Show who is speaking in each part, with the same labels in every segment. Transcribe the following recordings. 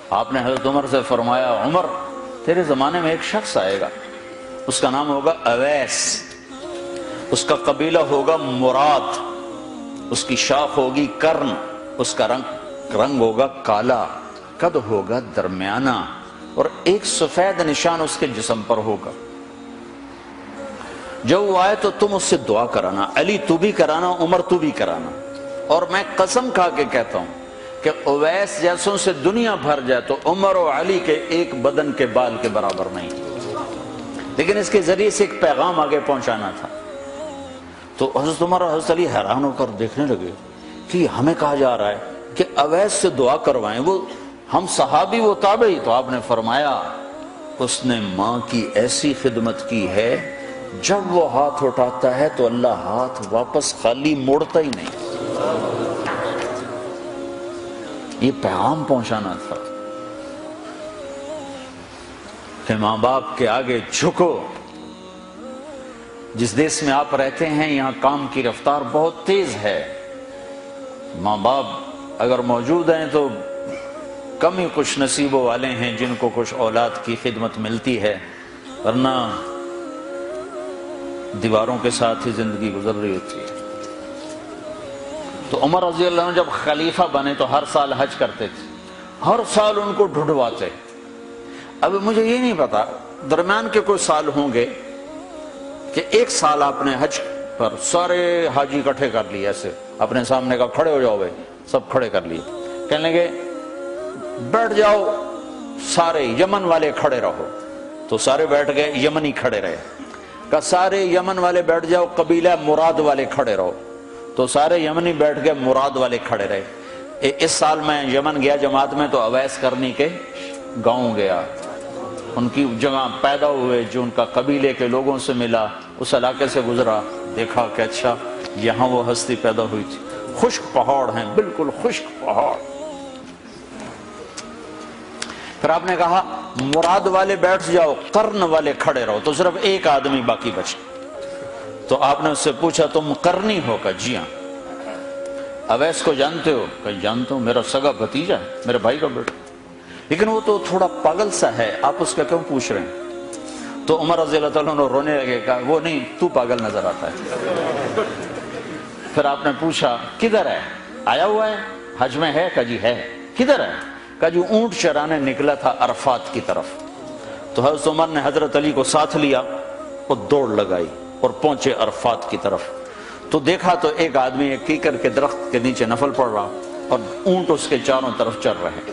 Speaker 1: آپ نے حضرت عمر سے فرمایا عمر تیرے زمانے میں ایک شخص آئے گا، اس کا نام ہوگا اویس، اس کا قبیلہ ہوگا مراد، اس کی شاخ ہوگی کرن، اس کا رنگ ہوگا کالا، قد ہوگا درمیانہ، اور ایک سفید نشان اس کے جسم پر ہوگا۔ جب وہ آئے تو تم اس سے دعا کرانا، علی تو بھی کرانا، عمر تو بھی کرانا، اور میں قسم کھا کے کہتا ہوں کہ اویس جیسوں سے دنیا بھر جائے تو عمر و علی کے ایک بدن کے بال کے برابر نہیں، لیکن اس کے ذریعے سے ایک پیغام آگے پہنچانا تھا۔ تو حضرت عمر اور حضرت علی حیران ہو کر دیکھنے لگے کہ ہمیں کہا جا رہا ہے کہ اویس سے دعا کروائیں، وہ ہم صحابی وہ تابعی۔ تو آپ نے فرمایا اس نے ماں کی ایسی خدمت کی ہے، جب وہ ہاتھ اٹھاتا ہے تو اللہ ہاتھ واپس خالی موڑتا ہی نہیں۔ یہ پیغام پہنچانا تھا کہ ماں باپ کے آگے جھکو۔ جس دیش میں آپ رہتے ہیں یہاں کام کی رفتار بہت تیز ہے، ماں باپ اگر موجود ہیں تو کم ہی خوش نصیبوں والے ہیں جن کو کچھ اولاد کی خدمت ملتی ہے، ورنہ دیواروں کے ساتھ ہی زندگی گزر رہی ہوتی ہے۔ تو عمر رضی اللہ عنہ جب خلیفہ بنے تو ہر سال حج کرتے تھے، ہر سال ان کو ڈھونڈواتے۔ اب مجھے یہ نہیں پتا درمیان کے کوئی سال ہوں گے کہ ایک سال آپ نے حج پر سارے حاجی اکٹھے کر لیے، ایسے اپنے سامنے کا کھڑے ہو جاؤ بھائی، سب کھڑے کر لیے، کہنے لگے بیٹھ جاؤ سارے یمن والے کھڑے رہو، تو سارے بیٹھ گئے، یمنی کھڑے رہے، کہ سارے یمن والے بیٹھ جاؤ، قبیلہ مراد والے کھڑے رہو، تو سارے یمنی بیٹھ گئے، مراد والے کھڑے رہے۔ اس سال میں یمن گیا جماعت میں تو اویس کرنی کے گاؤں گیا، ان کی جگہ پیدا ہوئے، جو ان کا قبیلے کے لوگوں سے ملا، اس علاقے سے گزرا، دیکھا کہ اچھا یہاں وہ ہستی پیدا ہوئی تھی۔ خشک پہاڑ ہیں، بالکل خشک پہاڑ۔ پھر آپ نے کہا مراد والے بیٹھ جاؤ، قرن والے کھڑے رہو، تو صرف ایک آدمی باقی بچا۔ تو آپ نے اس سے پوچھا تم قرنی ہو؟ کہ جی ہاں۔ اویس کو جانتے ہو؟ کہ جانتا ہوں، میرا سگا بھتیجا ہے، میرے بھائی کا بیٹا، لیکن وہ تو تھوڑا پاگل سا ہے، آپ اس کا کیوں پوچھ رہے ہیں؟ تو عمر رضی اللہ تعالیٰ عنہ رونے لگے، کہا وہ نہیں، تو پاگل نظر آتا ہے۔ پھر آپ نے پوچھا کدھر ہے؟ آیا ہوا ہے حج میں؟ ہے؟ کہ جی ہے۔ کدھر ہے؟ کہ جو اونٹ چرانے نکلا تھا عرفات کی طرف۔ تو حضرت عمر نے حضرت علی کو ساتھ لیا اور دوڑ لگائی اور پہنچے عرفات کی طرف، تو دیکھا تو ایک آدمی ایک کیکر کے درخت کے نیچے نفل پڑھ رہا اور اونٹ اس کے چاروں طرف چر رہے۔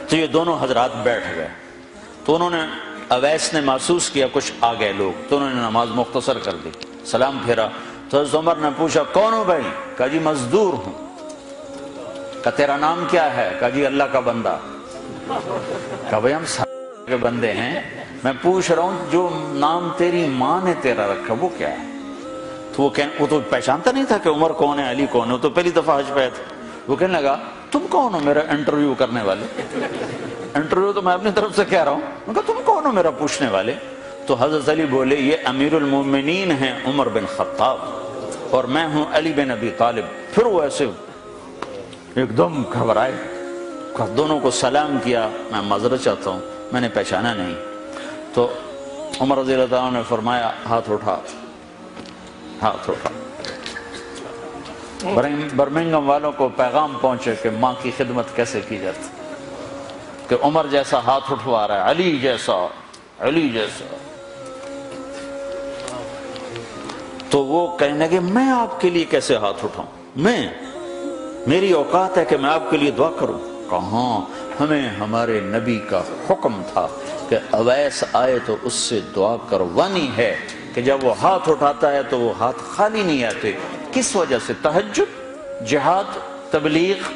Speaker 1: تو یہ دونوں حضرات بیٹھ گئے، تو انہوں نے اویس نے محسوس کیا کچھ آ گئے لوگ، تو انہوں نے نماز مختصر کر دی، سلام پھیرا۔ تو حضرت عمر نے پوچھا کون ہو بھائی؟ کہا جی مزدور ہوں۔ کہ تیرا نام کیا ہے؟ کہا جی اللہ کا بندہ۔ کہا بھائی ہم سارے کے بندے ہیں، میں پوچھ رہا ہوں جو نام تیری ماں نے تیرا رکھا وہ کیا ہے؟ تو وہ تو پہچانتا نہیں تھا کہ عمر کون ہے، علی کون ہے، وہ تو پہلی دفعہ حج پہ تھا۔ وہ کہنے لگا تم کون ہو میرا انٹرویو کرنے والے؟ انٹرویو تو میں اپنی طرف سے کہہ رہا ہوں۔ میں کہا تم کون ہو میرا پوچھنے والے؟ تو حضرت علی بولے یہ امیر المومنین ہیں عمر بن خطاب، اور میں ہوں علی بن ابی طالب۔ پھر وہ ایسے ایک دم گھبرائے، دونوں کو سلام کیا، میں معذرت چاہتا ہوں میں نے پہچانا نہیں۔ تو عمر رضی اللہ عنہ نے فرمایا ہاتھ اٹھا، ہاتھ اٹھا۔ برمنگم والوں کو پیغام پہنچے کہ ماں کی خدمت کیسے کی جاتی، کہ عمر جیسا ہاتھ اٹھوا رہا ہے، علی جیسا، علی جیسا۔ تو وہ کہنے لگے میں آپ کے لیے کیسے ہاتھ اٹھاؤں، میری اوقات ہے کہ میں آپ کے لیے دعا کروں؟ کہاں، ہمیں ہمارے نبی کا حکم تھا کہ اویس آئے تو اس سے دعا کروانی ہے، کہ جب وہ ہاتھ اٹھاتا ہے تو وہ ہاتھ خالی نہیں آتے۔ کس وجہ سے؟ تہجد، جہاد، تبلیغ،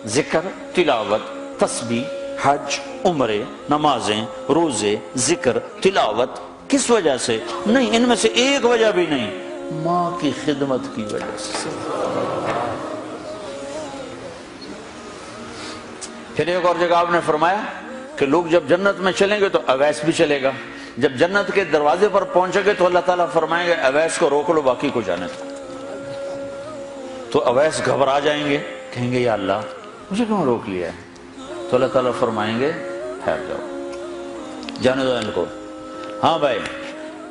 Speaker 1: ذکر، تلاوت، تسبیح، حج، عمرے، نمازیں، روزے، ذکر، تلاوت۔ کس وجہ سے؟ نہیں، ان میں سے ایک وجہ بھی نہیں، ماں کی خدمت کی وجہ سے۔ پھر ایک اور جگہ آپ نے فرمایا کہ لوگ جب جنت میں چلیں گے تو اویس بھی چلے گا، جب جنت کے دروازے پر پہنچے گے تو اللہ تعالیٰ فرمائیں گے اویس کو روک لو باقی کو جانے دو۔ تو اویس گھبرا جائیں گے، کہیں گے یا اللہ مجھے کیوں روک لیا ہے؟ تو اللہ تعالیٰ فرمائیں گے ٹھہر جاؤ، جانے دو ان کو۔ ہاں بھائی،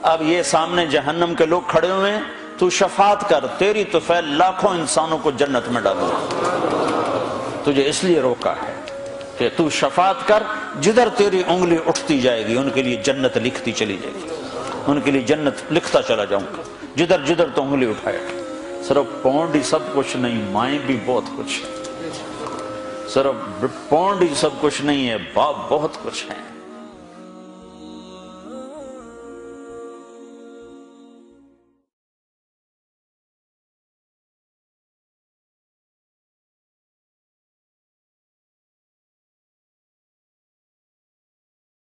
Speaker 1: اب یہ سامنے جہنم کے لوگ کھڑے ہوئے ہیں، تو شفاعت کر، تیری تو فعل لاکھوں انسانوں کو جنت میں ڈالو، تجھے اس لیے روکا ہے کہ تو شفاعت کر، جدھر تیری انگلی اٹھتی جائے گی ان کے لیے جنت لکھتی چلی جائے گی، ان کے لیے جنت لکھتا چلا جاؤں گا، جدھر جدھر تو انگلی اٹھائے گا۔ صرف پونڈ ہی سب کچھ نہیں، مائیں بھی بہت کچھ ہے، صرف پونڈ ہی سب کچھ نہیں ہے، باپ بہت کچھ ہے۔